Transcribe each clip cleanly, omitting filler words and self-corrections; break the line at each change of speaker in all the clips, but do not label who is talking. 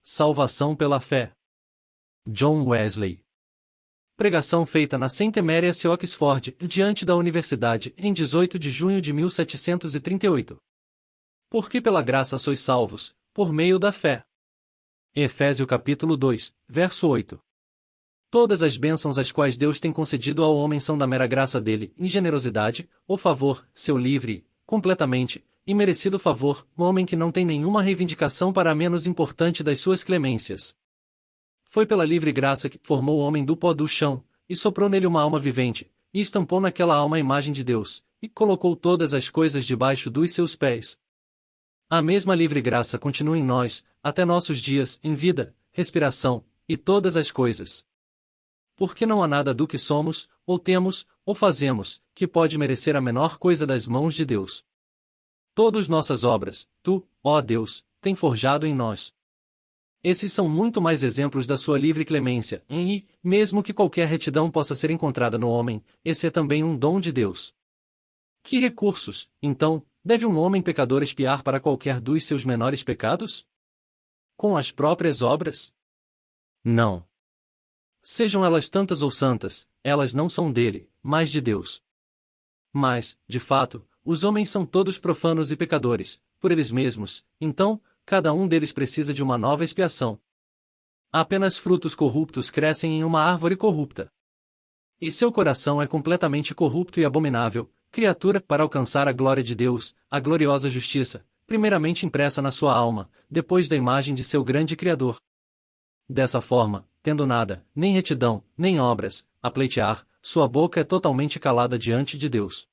Salvação pela fé. John Wesley. Pregação feita na St. Mary's, Oxford, diante da Universidade, em 18 de junho de 1738. Porque pela graça sois salvos, por meio da fé. Efésios capítulo 2, verso 8. Todas as bênçãos as quais Deus tem concedido ao homem são da mera graça dele, em generosidade, ou favor, seu livre, completamente, imerecido favor, um homem que não tem nenhuma reivindicação para a menos importante das suas clemências. Foi pela livre graça que formou o homem do pó do chão, e soprou nele uma alma vivente, e estampou naquela alma a imagem de Deus, e colocou todas as coisas debaixo dos seus pés. A mesma livre graça continua em nós, até nossos dias, em vida, respiração, e todas as coisas. Porque não há nada do que somos, ou temos, ou fazemos, que pode merecer a menor coisa das mãos de Deus. Todas nossas obras, tu, ó Deus, tem forjado em nós. Esses são muito mais exemplos da sua livre clemência, e, mesmo que qualquer retidão possa ser encontrada no homem, esse é também um dom de Deus. Que recursos, então, deve um homem pecador espiar para qualquer dos seus menores pecados? Com as próprias obras? Não. Sejam elas tantas ou santas, elas não são dele, mas de Deus. Mas, de fato, os homens são todos profanos e pecadores, por eles mesmos, então, cada um deles precisa de uma nova expiação. Apenas frutos corruptos crescem em uma árvore corrupta. E seu coração é completamente corrupto e abominável, criatura para alcançar a glória de Deus, a gloriosa justiça, primeiramente impressa na sua alma, depois da imagem de seu grande Criador. Dessa forma, tendo nada, nem retidão, nem obras, a pleitear, sua boca é totalmente calada diante de Deus.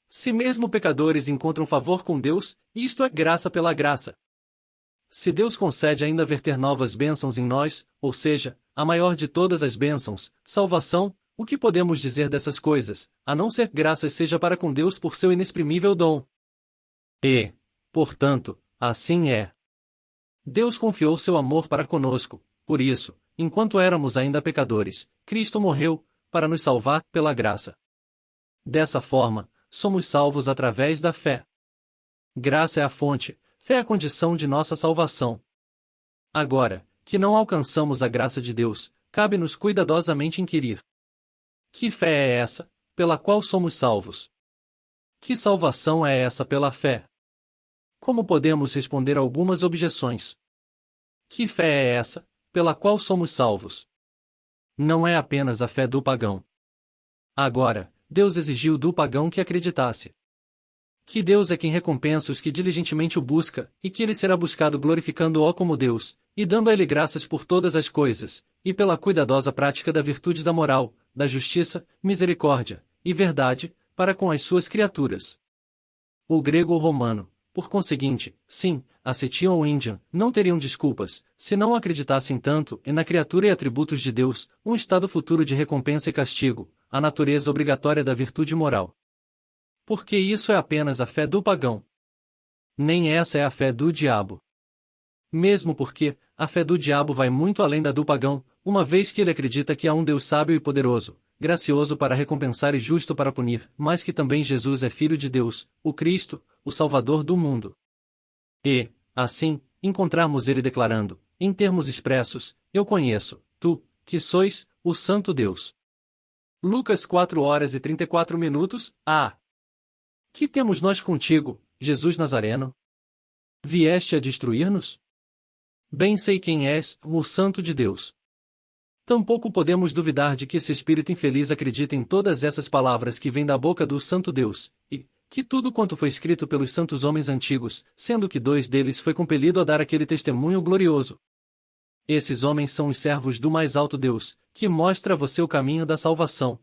Se mesmo pecadores encontram favor com Deus, isto é graça pela graça. Se Deus concede ainda verter novas bênçãos em nós, ou seja, a maior de todas as bênçãos, salvação, o que podemos dizer dessas coisas, a não ser graças seja para com Deus por seu inexprimível dom? E, portanto, assim é. Deus confiou seu amor para conosco, por isso, enquanto éramos ainda pecadores, Cristo morreu, para nos salvar, pela graça. Dessa forma, somos salvos através da fé. Graça é a fonte, fé é a condição de nossa salvação. Agora, que não alcançamos a graça de Deus, cabe-nos cuidadosamente inquirir: que fé é essa, pela qual somos salvos? Que salvação é essa pela fé? Como podemos responder a algumas objeções? Que fé é essa, pela qual somos salvos? Não é apenas a fé do pagão. Agora, Deus exigiu do pagão que acreditasse que Deus é quem recompensa os que diligentemente o busca, e que ele será buscado glorificando-o como Deus, e dando a ele graças por todas as coisas, e pela cuidadosa prática da virtude da moral, da justiça, misericórdia e verdade, para com as suas criaturas. O grego ou romano, por conseguinte, sim, a Cetion ou Índia, não teriam desculpas, se não acreditassem tanto e na criatura e atributos de Deus, um estado futuro de recompensa e castigo, a natureza obrigatória da virtude moral. Porque isso é apenas a fé do pagão. Nem essa é a fé do diabo. Mesmo porque, a fé do diabo vai muito além da do pagão, uma vez que ele acredita que há um Deus sábio e poderoso, gracioso para recompensar e justo para punir, mas que também Jesus é Filho de Deus, o Cristo, o Salvador do mundo. E, assim, encontrarmos ele declarando, em termos expressos: eu conheço, tu, que sois, o Santo Deus. Lucas 4h34. Que temos nós contigo, Jesus Nazareno? Vieste a destruir-nos? Bem sei quem és, o Santo de Deus. Tampouco podemos duvidar de que esse espírito infeliz acredita em todas essas palavras que vêm da boca do Santo Deus, e que tudo quanto foi escrito pelos santos homens antigos, sendo que 2 deles foi compelido a dar aquele testemunho glorioso. Esses homens são os servos do mais alto Deus, que mostra a você o caminho da salvação.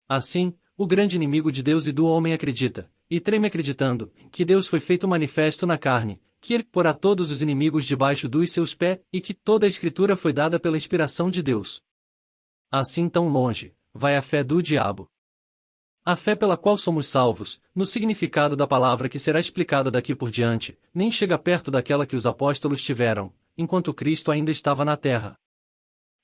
Assim, o grande inimigo de Deus e do homem acredita, e treme acreditando, que Deus foi feito manifesto na carne, que ele porá todos os inimigos debaixo dos seus pés, e que toda a Escritura foi dada pela inspiração de Deus. Assim tão longe, vai a fé do diabo. A fé pela qual somos salvos, no significado da palavra que será explicada daqui por diante, nem chega perto daquela que os apóstolos tiveram, enquanto Cristo ainda estava na terra.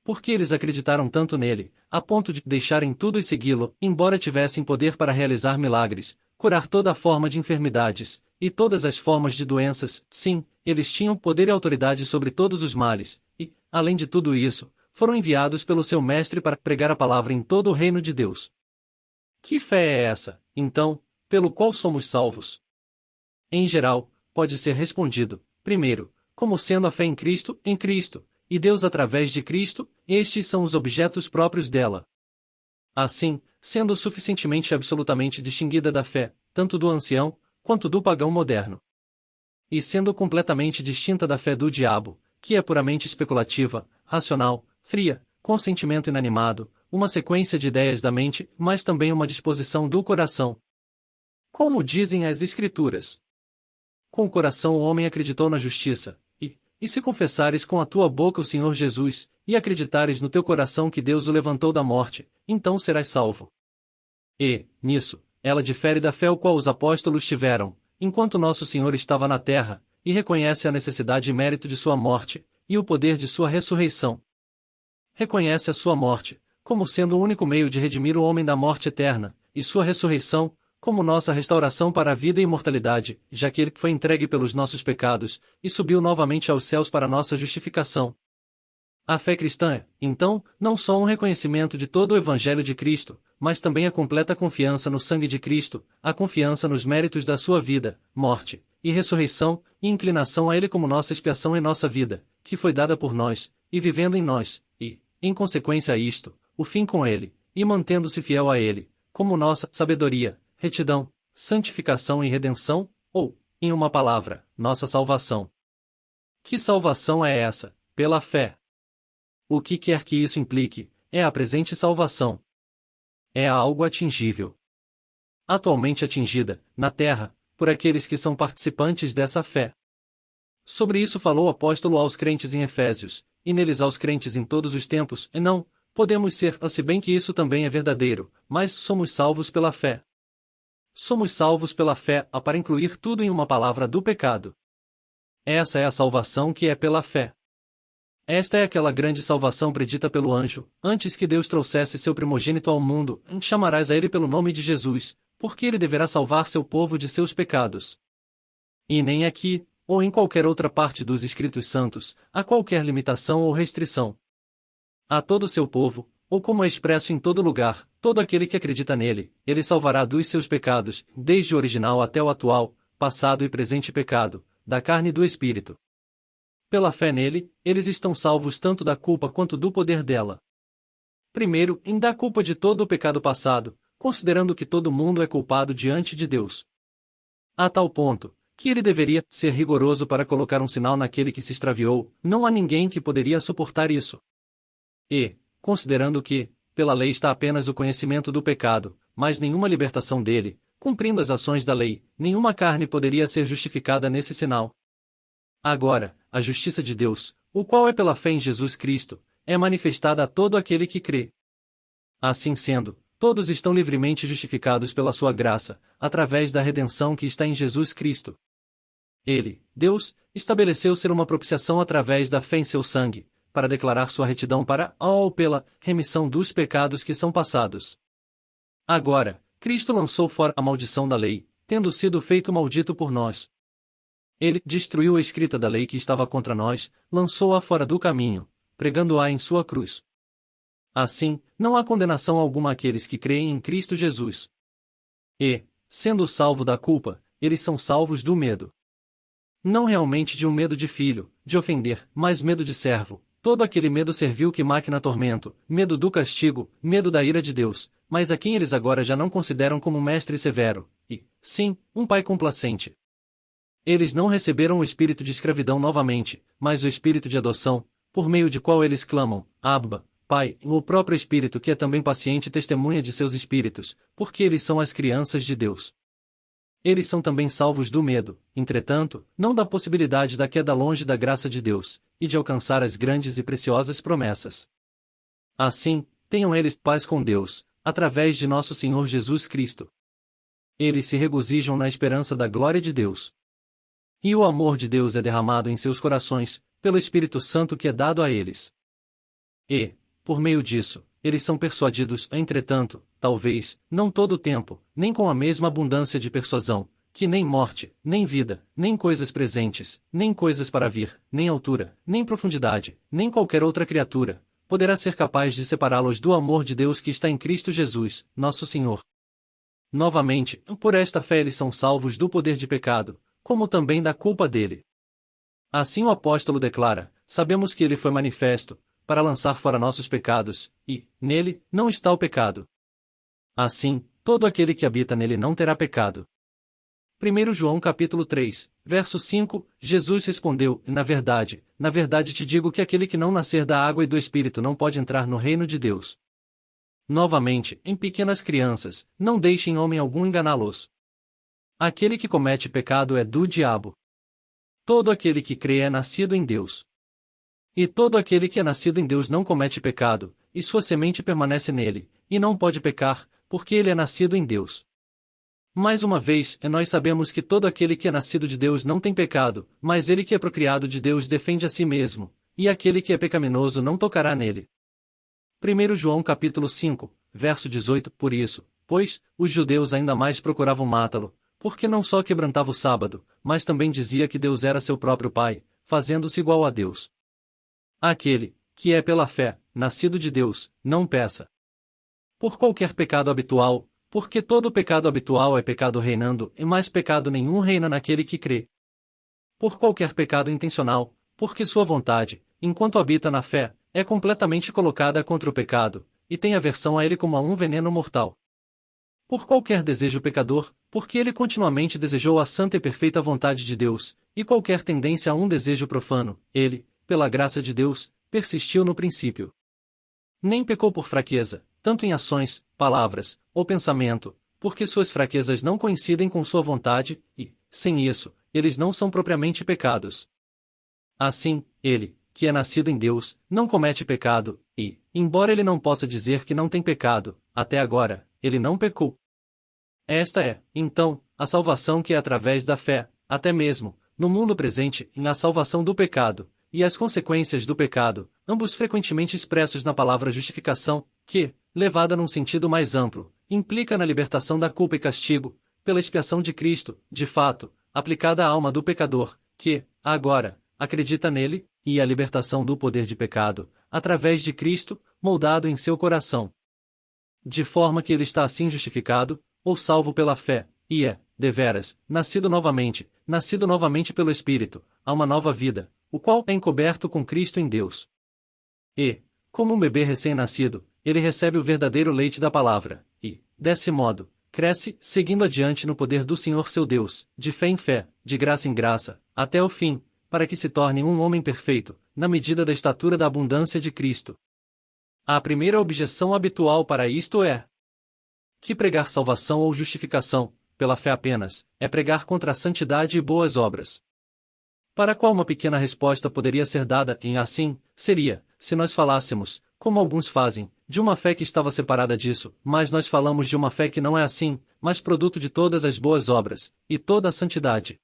Porque eles acreditaram tanto nele, a ponto de deixarem tudo e segui-lo, embora tivessem poder para realizar milagres, curar toda a forma de enfermidades, e todas as formas de doenças, sim, eles tinham poder e autoridade sobre todos os males, e, além de tudo isso, foram enviados pelo seu mestre para pregar a palavra em todo o reino de Deus. Que fé é essa, então, pelo qual somos salvos? Em geral, pode ser respondido, primeiro, como sendo a fé em Cristo, e Deus através de Cristo, estes são os objetos próprios dela. Assim, sendo suficientemente e absolutamente distinguida da fé, tanto do ancião, quanto do pagão moderno. E sendo completamente distinta da fé do diabo, que é puramente especulativa, racional, fria, com sentimento inanimado, uma sequência de ideias da mente, mas também uma disposição do coração. Como dizem as Escrituras. Com o coração o homem acreditou na justiça, e se confessares com a tua boca o Senhor Jesus, e acreditares no teu coração que Deus o levantou da morte, então serás salvo. E, nisso, ela difere da fé o qual os apóstolos tiveram, enquanto nosso Senhor estava na terra, e reconhece a necessidade e mérito de sua morte, e o poder de sua ressurreição. Reconhece a sua morte, como sendo o único meio de redimir o homem da morte eterna, e sua ressurreição, como nossa restauração para a vida e imortalidade, já que ele foi entregue pelos nossos pecados, e subiu novamente aos céus para nossa justificação. A fé cristã é, então, não só um reconhecimento de todo o Evangelho de Cristo, mas também a completa confiança no sangue de Cristo, a confiança nos méritos da sua vida, morte, e ressurreição, e inclinação a Ele como nossa expiação em nossa vida, que foi dada por nós, e vivendo em nós, e, em consequência a isto, o fim com Ele, e mantendo-se fiel a Ele, como nossa sabedoria, retidão, santificação e redenção, ou, em uma palavra, nossa salvação. Que salvação é essa? Pela fé. O que quer que isso implique, é a presente salvação. É algo atingível. Atualmente atingida, na terra, por aqueles que são participantes dessa fé. Sobre isso falou o apóstolo aos crentes em Efésios, e neles aos crentes em todos os tempos, e não, podemos ser, se bem que isso também é verdadeiro, mas somos salvos pela fé. Somos salvos pela fé, para incluir tudo em uma palavra do pecado. Essa é a salvação que é pela fé. Esta é aquela grande salvação predita pelo anjo, antes que Deus trouxesse seu primogênito ao mundo, chamarás a ele pelo nome de Jesus, porque ele deverá salvar seu povo de seus pecados. E nem aqui, ou em qualquer outra parte dos Escritos Santos, há qualquer limitação ou restrição. A todo o seu povo, ou como é expresso em todo lugar, todo aquele que acredita nele, ele salvará dos seus pecados, desde o original até o atual, passado e presente pecado, da carne e do espírito. Pela fé nele, eles estão salvos tanto da culpa quanto do poder dela. Primeiro, em da culpa de todo o pecado passado, considerando que todo mundo é culpado diante de Deus. A tal ponto, que ele deveria ser rigoroso para colocar um sinal naquele que se extraviou, não há ninguém que poderia suportar isso. E, considerando que, pela lei está apenas o conhecimento do pecado, mas nenhuma libertação dele, cumprindo as ações da lei, nenhuma carne poderia ser justificada nesse sinal. Agora, a justiça de Deus, o qual é pela fé em Jesus Cristo, é manifestada a todo aquele que crê. Assim sendo, todos estão livremente justificados pela sua graça, através da redenção que está em Jesus Cristo. Ele, Deus, estabeleceu ser uma propiciação através da fé em seu sangue, para declarar sua retidão para, ou pela, remissão dos pecados que são passados. Agora, Cristo lançou fora a maldição da lei, tendo sido feito maldito por nós. Ele destruiu a escrita da lei que estava contra nós, lançou-a fora do caminho, pregando-a em sua cruz. Assim, não há condenação alguma àqueles que creem em Cristo Jesus. E, sendo salvo da culpa, eles são salvos do medo. Não realmente de um medo de filho, de ofender, mas medo de servo. Todo aquele medo servil que máquina tormento, medo do castigo, medo da ira de Deus, mas a quem eles agora já não consideram como um mestre severo, e, sim, um pai complacente. Eles não receberam o espírito de escravidão novamente, mas o espírito de adoção, por meio de qual eles clamam, Abba, Pai, o próprio Espírito que é também paciente testemunha de seus espíritos, porque eles são as crianças de Deus. Eles são também salvos do medo, entretanto, não da possibilidade da queda longe da graça de Deus, e de alcançar as grandes e preciosas promessas. Assim, tenham eles paz com Deus, através de nosso Senhor Jesus Cristo. Eles se regozijam na esperança da glória de Deus. E o amor de Deus é derramado em seus corações, pelo Espírito Santo que é dado a eles. E, por meio disso, eles são persuadidos, entretanto, talvez, não todo o tempo, nem com a mesma abundância de persuasão, que nem morte, nem vida, nem coisas presentes, nem coisas para vir, nem altura, nem profundidade, nem qualquer outra criatura, poderá ser capaz de separá-los do amor de Deus que está em Cristo Jesus, nosso Senhor. Novamente, por esta fé eles são salvos do poder de pecado, como também da culpa dele. Assim o apóstolo declara: sabemos que ele foi manifesto, para lançar fora nossos pecados, e, nele, não está o pecado. Assim, todo aquele que habita nele não terá pecado. 1 João capítulo 3, verso 5, Jesus respondeu: na verdade te digo que aquele que não nascer da água e do Espírito não pode entrar no reino de Deus. Novamente, em pequenas crianças, não deixem homem algum enganá-los. Aquele que comete pecado é do diabo. Todo aquele que crê é nascido em Deus. E todo aquele que é nascido em Deus não comete pecado, e sua semente permanece nele, e não pode pecar, porque ele é nascido em Deus. Mais uma vez, nós sabemos que todo aquele que é nascido de Deus não tem pecado, mas ele que é procriado de Deus defende a si mesmo, e aquele que é pecaminoso não tocará nele. 1 João capítulo 5, verso 18, por isso, pois, os judeus ainda mais procuravam matá-lo, porque não só quebrantava o sábado, mas também dizia que Deus era seu próprio Pai, fazendo-se igual a Deus. Aquele, que é pela fé, nascido de Deus, não peça por qualquer pecado habitual, porque todo pecado habitual é pecado reinando, e mais pecado nenhum reina naquele que crê. Por qualquer pecado intencional, porque sua vontade, enquanto habita na fé, é completamente colocada contra o pecado, e tem aversão a ele como a um veneno mortal. Por qualquer desejo pecador, porque ele continuamente desejou a santa e perfeita vontade de Deus, e qualquer tendência a um desejo profano, ele, pela graça de Deus, persistiu no princípio. Nem pecou por fraqueza, tanto em ações, palavras, ou pensamento, porque suas fraquezas não coincidem com sua vontade, e, sem isso, eles não são propriamente pecados. Assim, ele, que é nascido em Deus, não comete pecado, e, embora ele não possa dizer que não tem pecado, até agora, ele não pecou. Esta é, então, a salvação que é através da fé, até mesmo, no mundo presente, na salvação do pecado, e as consequências do pecado, ambos frequentemente expressos na palavra justificação, que, levada num sentido mais amplo, implica na libertação da culpa e castigo, pela expiação de Cristo, de fato, aplicada à alma do pecador, que, agora, acredita nele, e a libertação do poder de pecado, através de Cristo, moldado em seu coração. De forma que ele está assim justificado, ou salvo pela fé, e é, deveras, nascido novamente pelo Espírito, a uma nova vida, o qual é encoberto com Cristo em Deus. E, como um bebê recém-nascido, ele recebe o verdadeiro leite da palavra, e, desse modo, cresce, seguindo adiante no poder do Senhor seu Deus, de fé em fé, de graça em graça, até o fim, para que se torne um homem perfeito, na medida da estatura da abundância de Cristo. A primeira objeção habitual para isto é que pregar salvação ou justificação, pela fé apenas, é pregar contra a santidade e boas obras. Para a qual uma pequena resposta poderia ser dada em assim, seria, se nós falássemos, como alguns fazem, de uma fé que estava separada disso, mas nós falamos de uma fé que não é assim, mas produto de todas as boas obras, e toda a santidade.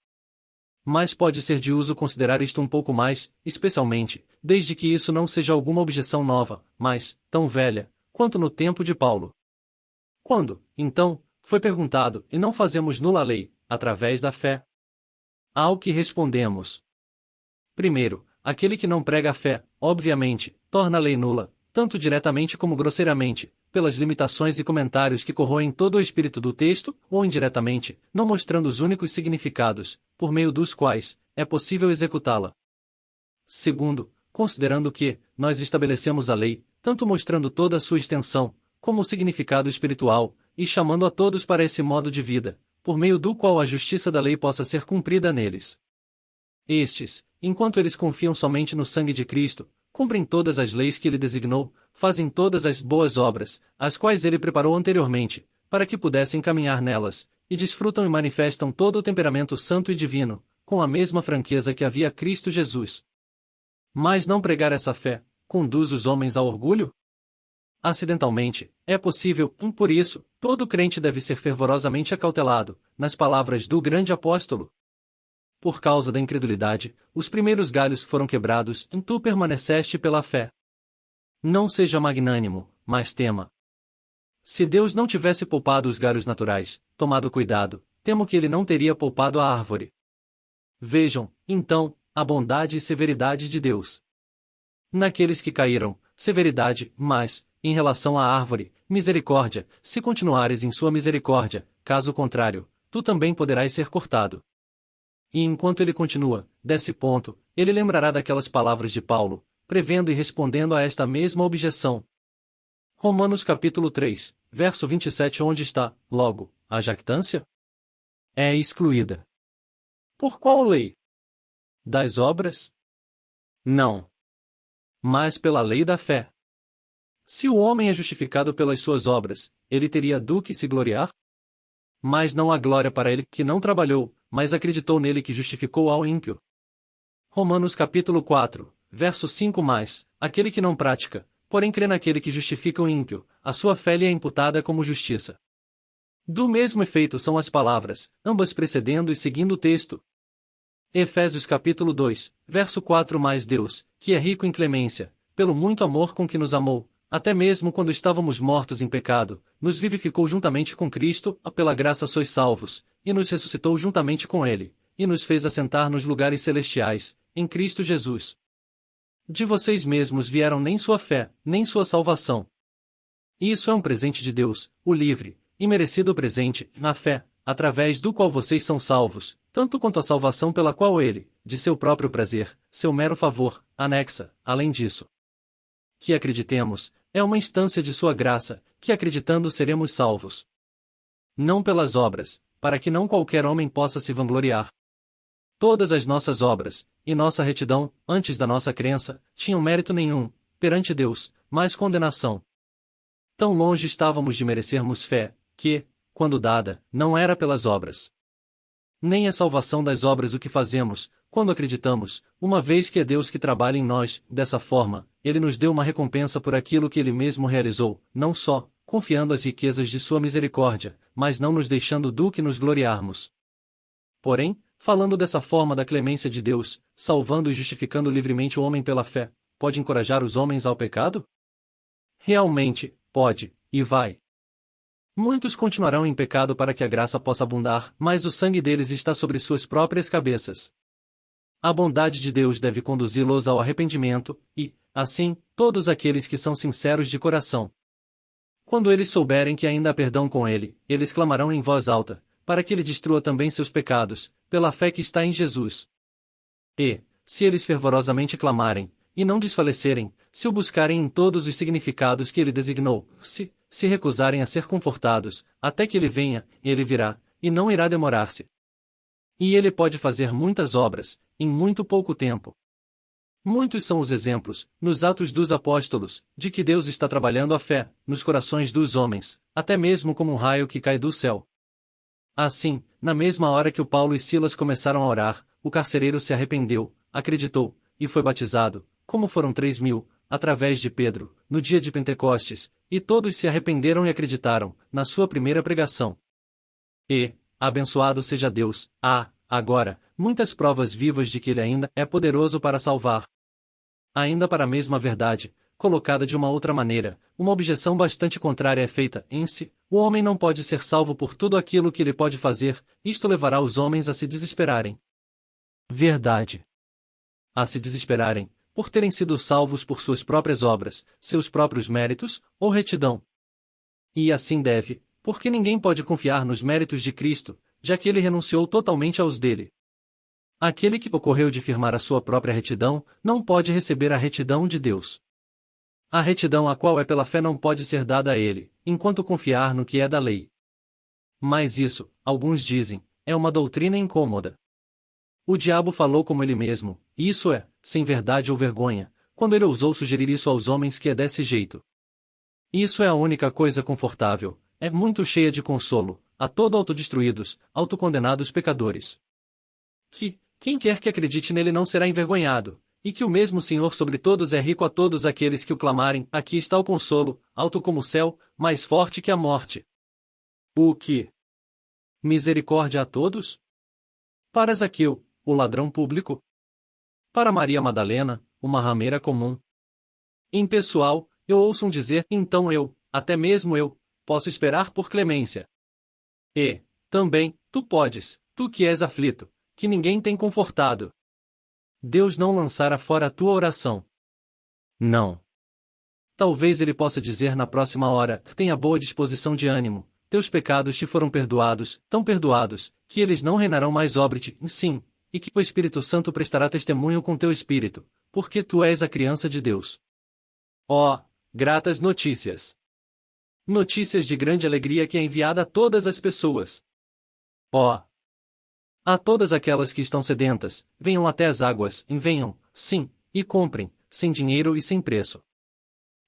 Mas pode ser de uso considerar isto um pouco mais, especialmente, desde que isso não seja alguma objeção nova, mas, tão velha, quanto no tempo de Paulo. Quando, então, foi perguntado, e não fazemos nula a lei, através da fé? Ao que respondemos. Primeiro, aquele que não prega a fé, obviamente, torna a lei nula, tanto diretamente como grosseiramente, pelas limitações e comentários que corroem todo o espírito do texto, ou indiretamente, não mostrando os únicos significados, por meio dos quais é possível executá-la. Segundo, considerando que nós estabelecemos a lei, tanto mostrando toda a sua extensão, como o significado espiritual, e chamando a todos para esse modo de vida, por meio do qual a justiça da lei possa ser cumprida neles. Estes, enquanto eles confiam somente no sangue de Cristo, cumprem todas as leis que ele designou, fazem todas as boas obras, as quais ele preparou anteriormente, para que pudessem caminhar nelas, e desfrutam e manifestam todo o temperamento santo e divino, com a mesma franqueza que havia Cristo Jesus. Mas não pregar essa fé, conduz os homens ao orgulho? Acidentalmente, é possível, por isso, todo crente deve ser fervorosamente acautelado, nas palavras do grande apóstolo. Por causa da incredulidade, os primeiros galhos foram quebrados, e tu permaneceste pela fé. Não seja magnânimo, mas tema. Se Deus não tivesse poupado os galhos naturais, tomado cuidado, temo que ele não teria poupado a árvore. Vejam, então, a bondade e severidade de Deus. Naqueles que caíram, severidade, mas, em relação à árvore, misericórdia, se continuares em sua misericórdia, caso contrário, tu também poderás ser cortado. E enquanto ele continua, desse ponto, ele lembrará daquelas palavras de Paulo, prevendo e respondendo a esta mesma objeção. Romanos capítulo 3, verso 27, onde está, logo, a jactância? É excluída. Por qual lei? Das obras? Não. Mas pela lei da fé. Se o homem é justificado pelas suas obras, ele teria do que se gloriar? Mas não há glória para ele que não trabalhou, mas acreditou nele que justificou ao ímpio. Romanos capítulo 4, verso 5 mais, aquele que não pratica, porém crê naquele que justifica o ímpio, a sua fé lhe é imputada como justiça. Do mesmo efeito são as palavras, ambas precedendo e seguindo o texto. Efésios capítulo 2, verso 4 mais Deus, que é rico em clemência, pelo muito amor com que nos amou, até mesmo quando estávamos mortos em pecado, nos vivificou juntamente com Cristo, pela graça sois salvos, e nos ressuscitou juntamente com Ele, e nos fez assentar nos lugares celestiais, em Cristo Jesus. De vocês mesmos vieram nem sua fé, nem sua salvação. Isso é um presente de Deus, o livre, e merecido presente, na fé, através do qual vocês são salvos, tanto quanto a salvação pela qual Ele, de seu próprio prazer, seu mero favor, anexa, além disso. Que acreditemos, é uma instância de sua graça, que acreditando seremos salvos. Não pelas obras, para que não qualquer homem possa se vangloriar. Todas as nossas obras, e nossa retidão, antes da nossa crença, tinham mérito nenhum, perante Deus, mas condenação. Tão longe estávamos de merecermos fé, que, quando dada, não era pelas obras. Nem é salvação das obras o que fazemos, quando acreditamos, uma vez que é Deus que trabalha em nós, dessa forma, Ele nos deu uma recompensa por aquilo que Ele mesmo realizou, não só, confiando as riquezas de sua misericórdia, mas não nos deixando do que nos gloriarmos. Porém, falando dessa forma da clemência de Deus, salvando e justificando livremente o homem pela fé, pode encorajar os homens ao pecado? Realmente, pode, e vai. Muitos continuarão em pecado para que a graça possa abundar, mas o sangue deles está sobre suas próprias cabeças. A bondade de Deus deve conduzi-los ao arrependimento, e, assim, todos aqueles que são sinceros de coração. Quando eles souberem que ainda há perdão com Ele, eles clamarão em voz alta, para que Ele destrua também seus pecados, pela fé que está em Jesus. E, se eles fervorosamente clamarem, e não desfalecerem, se o buscarem em todos os significados que Ele designou, se recusarem a ser confortados, até que Ele venha, Ele virá, e não irá demorar-se. E Ele pode fazer muitas obras, em muito pouco tempo. Muitos são os exemplos, nos Atos dos Apóstolos, de que Deus está trabalhando a fé, nos corações dos homens, até mesmo como um raio que cai do céu. Assim, na mesma hora que o Paulo e Silas começaram a orar, o carcereiro se arrependeu, acreditou, e foi batizado, como foram 3.000, através de Pedro, no dia de Pentecostes, e todos se arrependeram e acreditaram, na sua primeira pregação. E, abençoado seja Deus, agora, muitas provas vivas de que Ele ainda é poderoso para salvar. Ainda para a mesma verdade, colocada de uma outra maneira, uma objeção bastante contrária é feita em si: o homem não pode ser salvo por tudo aquilo que ele pode fazer, isto levará os homens a se desesperarem. Verdade. A se desesperarem, por terem sido salvos por suas próprias obras, seus próprios méritos, ou retidão. E assim deve, porque ninguém pode confiar nos méritos de Cristo, já que Ele renunciou totalmente aos dele. Aquele que ocorreu de firmar a sua própria retidão, não pode receber a retidão de Deus. A retidão a qual é pela fé não pode ser dada a ele, enquanto confiar no que é da lei. Mas isso, alguns dizem, é uma doutrina incômoda. O diabo falou como ele mesmo, e isso é, sem verdade ou vergonha, quando ele ousou sugerir isso aos homens que é desse jeito. Isso é a única coisa confortável, é muito cheia de consolo, a todo autodestruídos, autocondenados pecadores. Que, quem quer que acredite nele não será envergonhado, e que o mesmo Senhor sobre todos é rico a todos aqueles que o clamarem, aqui está o consolo, alto como o céu, mais forte que a morte. O que? Misericórdia a todos? Para Zaqueu, o ladrão público? Para Maria Madalena, uma rameira comum? Impessoal, eu ouço dizer, então eu, até mesmo eu, posso esperar por clemência. E, também, tu podes, tu que és aflito, que ninguém tem confortado. Deus não lançará fora a tua oração. Não. Talvez ele possa dizer na próxima hora: tenha boa disposição de ânimo, teus pecados te foram perdoados, tão perdoados, que eles não reinarão mais sobre ti, sim, e que o Espírito Santo prestará testemunho com teu espírito, porque tu és a criança de Deus. Oh, gratas notícias! Notícias de grande alegria que é enviada a todas as pessoas. Oh! A todas aquelas que estão sedentas, venham até as águas, e venham, sim, e comprem, sem dinheiro e sem preço.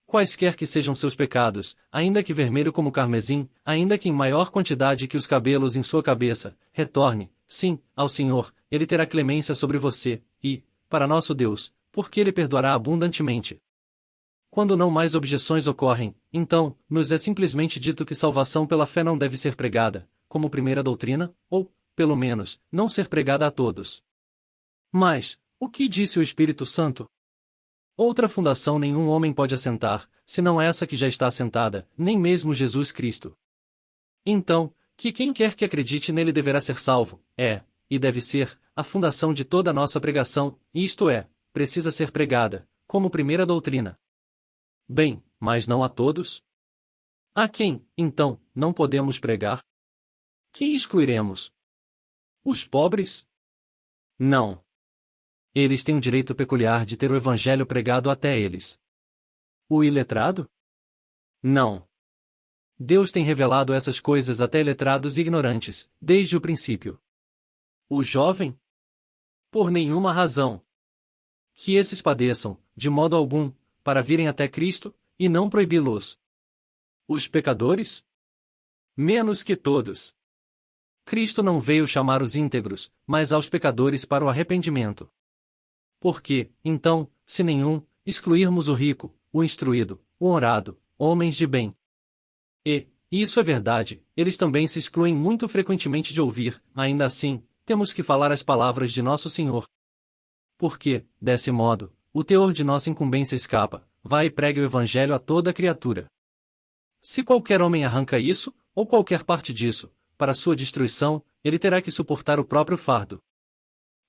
Quaisquer que sejam seus pecados, ainda que vermelho como carmesim, ainda que em maior quantidade que os cabelos em sua cabeça, retorne, sim, ao Senhor, ele terá clemência sobre você, e, para nosso Deus, porque ele perdoará abundantemente. Quando não mais objeções ocorrem, então, nos é simplesmente dito que salvação pela fé não deve ser pregada, como primeira doutrina, ou, pelo menos, não ser pregada a todos. Mas, o que disse o Espírito Santo? Outra fundação nenhum homem pode assentar, senão essa que já está assentada, nem mesmo Jesus Cristo. Então, que quem quer que acredite nele deverá ser salvo, e deve ser, a fundação de toda a nossa pregação, isto é, precisa ser pregada, como primeira doutrina. Bem, mas não a todos? A quem, então, não podemos pregar? Que excluiremos? Os pobres? Não. Eles têm um direito peculiar de ter o Evangelho pregado até eles. O iletrado? Não. Deus tem revelado essas coisas até iletrados e ignorantes, desde o princípio. O jovem? Por nenhuma razão. Que esses padeçam, de modo algum, para virem até Cristo, e não proibi-los. Os pecadores? Menos que todos. Cristo não veio chamar os íntegros, mas aos pecadores para o arrependimento. Porque, então, se nenhum, excluirmos o rico, o instruído, o honrado, homens de bem. E isso é verdade, eles também se excluem muito frequentemente de ouvir, ainda assim, temos que falar as palavras de nosso Senhor. Porque, desse modo, o teor de nossa incumbência escapa, vai e pregue o Evangelho a toda criatura. Se qualquer homem arranca isso, ou qualquer parte disso, para sua destruição, ele terá que suportar o próprio fardo.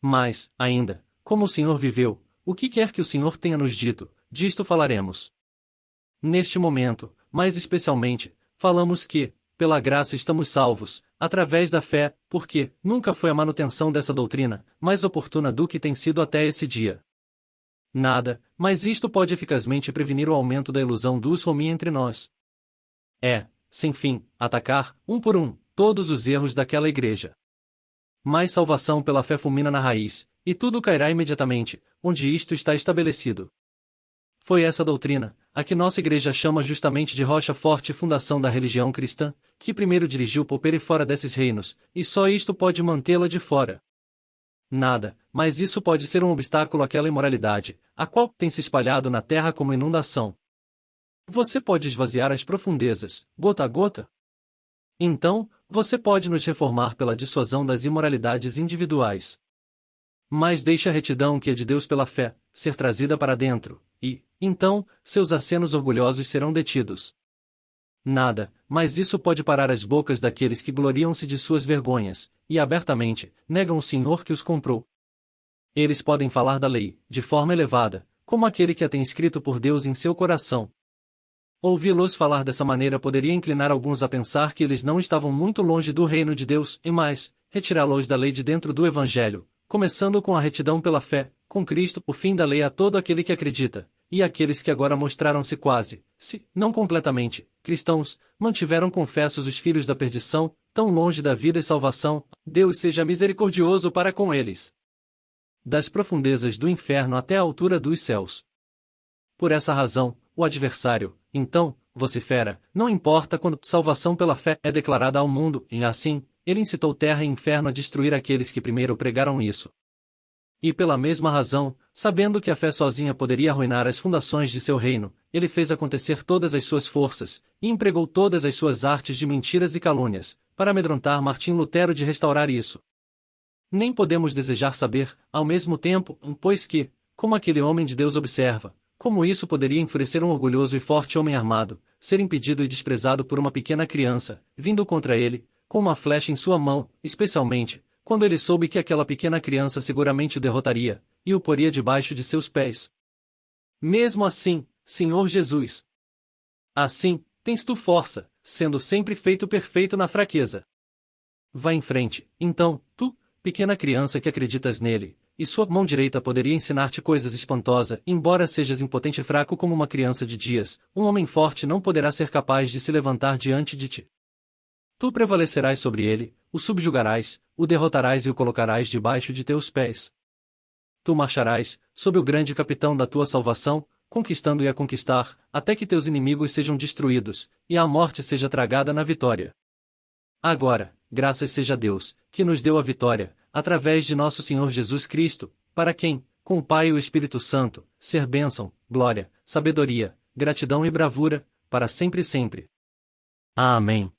Mas, ainda, como o Senhor viveu, o que quer que o Senhor tenha nos dito, disto falaremos. Neste momento, mais especialmente, falamos que, pela graça estamos salvos, através da fé, porque nunca foi a manutenção dessa doutrina mais oportuna do que tem sido até esse dia. Nada, mas isto pode eficazmente prevenir o aumento da ilusão dos homi entre nós. Sem fim, atacar, um por um, todos os erros daquela igreja. Mas salvação pela fé fulmina na raiz, e tudo cairá imediatamente, onde isto está estabelecido. Foi essa doutrina, a que nossa igreja chama justamente de rocha forte e fundação da religião cristã, que primeiro dirigiu por e fora desses reinos, e só isto pode mantê-la de fora. Nada, mas isso pode ser um obstáculo àquela imoralidade, a qual tem se espalhado na terra como inundação. Você pode esvaziar as profundezas, gota a gota? Então, você pode nos reformar pela dissuasão das imoralidades individuais. Mas deixe a retidão que é de Deus pela fé, ser trazida para dentro, e, então, seus acenos orgulhosos serão detidos. Nada, mas isso pode parar as bocas daqueles que gloriam-se de suas vergonhas, e abertamente, negam o Senhor que os comprou. Eles podem falar da lei, de forma elevada, como aquele que a tem escrito por Deus em seu coração. Ouvi-los falar dessa maneira poderia inclinar alguns a pensar que eles não estavam muito longe do reino de Deus, e mais, retirá-los da lei de dentro do Evangelho, começando com a retidão pela fé, com Cristo, o fim da lei a todo aquele que acredita, e aqueles que agora mostraram-se quase, se não completamente, cristãos, mantiveram confessos os filhos da perdição, tão longe da vida e salvação, Deus seja misericordioso para com eles. Das profundezas do inferno até a altura dos céus. Por essa razão, o adversário, então, vocifera, não importa quando salvação pela fé é declarada ao mundo, e assim, ele incitou terra e inferno a destruir aqueles que primeiro pregaram isso. E pela mesma razão, sabendo que a fé sozinha poderia arruinar as fundações de seu reino, ele fez acontecer todas as suas forças, e empregou todas as suas artes de mentiras e calúnias, para amedrontar Martim Lutero de restaurar isso. Nem podemos desejar saber, ao mesmo tempo, pois que, como aquele homem de Deus observa, como isso poderia enfurecer um orgulhoso e forte homem armado, ser impedido e desprezado por uma pequena criança, vindo contra ele, com uma flecha em sua mão, especialmente, quando ele soube que aquela pequena criança seguramente o derrotaria, e o poria debaixo de seus pés. Mesmo assim, Senhor Jesus. Assim, tens tu força, sendo sempre feito perfeito na fraqueza. Vá em frente, então, tu, pequena criança que acreditas nele, e sua mão direita poderia ensinar-te coisas espantosas, embora sejas impotente e fraco como uma criança de dias, um homem forte não poderá ser capaz de se levantar diante de ti. Tu prevalecerás sobre ele, o subjugarás, o derrotarás e o colocarás debaixo de teus pés. Tu marcharás, sob o grande capitão da tua salvação, conquistando e a conquistar, até que teus inimigos sejam destruídos, e a morte seja tragada na vitória. Agora, graças seja a Deus, que nos deu a vitória, através de nosso Senhor Jesus Cristo, para quem, com o Pai e o Espírito Santo, ser bênção, glória, sabedoria, gratidão e bravura, para sempre e sempre. Amém.